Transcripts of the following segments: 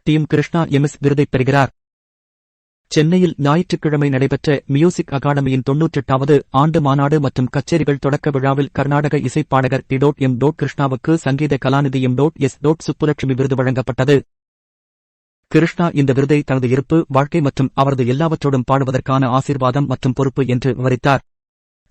Team Krishna MS விருதைப் பெறுகிறார். சென்னையில் ஞாயிற்றுக்கிழமை நடைபெற்ற மியூசிக் அகாடமியின் 98வது ஆண்டு மாநாடு மற்றும் கச்சேரிகள் தொடக்க விழாவில் கர்நாடக இசைப்பாடகர் டி.எம். கிருஷ்ணாவுக்கு சங்கீத கலாநிதி எம்.எஸ். சுப்புலட்சுமி விருது வழங்கப்பட்டது. கிருஷ்ணா இந்த விருதை தனது இருப்பு, வாழ்க்கை மற்றும் அவரது எல்லாவற்றோடும் பாடுவதற்கான ஆசீர்வாதம் மற்றும் பொறுப்பு என்று விவரித்தார்.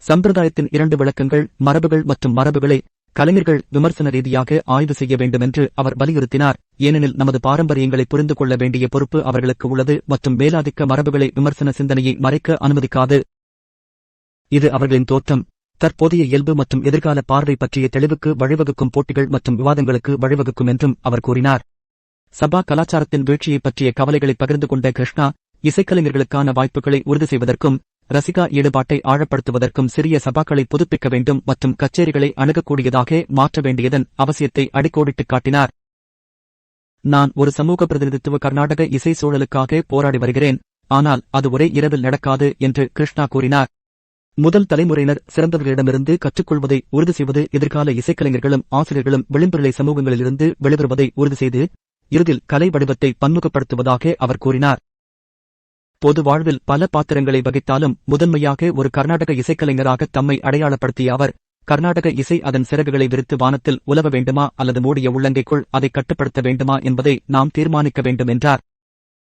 சம்பிரதாயத்தின் 2 விளக்கங்கள், மரபுகள் மற்றும் மரபுகளை கலைஞர்கள் விமர்சன ரீதியாக ஆய்வு செய்ய வேண்டுமென்று அவர் வலியுறுத்தினார். ஏனெனில் நமது பாரம்பரியங்களை புரிந்து கொள்ள வேண்டிய பொறுப்பு அவர்களுக்கு உள்ளது மற்றும் மேலாதிக்க மரபுகளை விமர்சன சிந்தனையை மறைக்க அனுமதிக்காது. இது அவர்களின் தோற்றம், தற்போதைய இயல்பு மற்றும் எதிர்கால பார்வை பற்றிய தெளிவுக்கு வழிவகுக்கும் போட்டிகள் மற்றும் விவாதங்களுக்கு வழிவகுக்கும் என்றும் அவர் கூறினார். சபா கலாச்சாரத்தின் வீழ்ச்சியை பற்றிய கவலைகளை பகிர்ந்து கொண்ட கிருஷ்ணா, இசைக்கலைஞர்களுக்கான வாய்ப்புகளை உறுதி செய்வதற்கும் ரசிகா ஈடுபாட்டை ஆழப்படுத்துவதற்கும் சிறிய சபாக்களை புதுப்பிக்க வேண்டும் மற்றும் கச்சேரிகளை அணுகக்கூடியதாக மாற்ற வேண்டியதன் அவசியத்தை அடிக்கோடிட்டுக் காட்டினார். நான் ஒரு சமூக பிரதிநிதித்துவ கர்நாடக இசை சூழலுக்காக போராடி வருகிறேன், ஆனால் அது ஒரே இரவில் நடக்காது என்று கிருஷ்ணா கூறினார். முதல் தலைமுறையினர் சிறந்தவர்களிடமிருந்து கற்றுக்கொள்வதை உறுதி செய்வது, எதிர்கால இசைக்கலைஞர்களும் ஆசிரியர்களும் விளிம்புநிலை சமூகங்களிலிருந்து வெளிவருவதை உறுதி செய்து இறுதியில் கலை வடிவத்தை பன்முகப்படுத்துவதாக அவர் கூறினார். பொது வாழ்வில் பல பாத்திரங்களை வகித்தாலும் முதன்மையாக ஒரு கர்நாடக இசைக்கலைஞராக தம்மை அடையாளப்படுத்திய அவர், கர்நாடக இசை அதன் சிறகுகளை விரித்து வானத்தில் உலவ வேண்டுமா அல்லது மூடிய உள்ளங்கைக்குள் அதை கட்டுப்படுத்த வேண்டுமா என்பதை நாம் தீர்மானிக்க வேண்டும் என்றார்.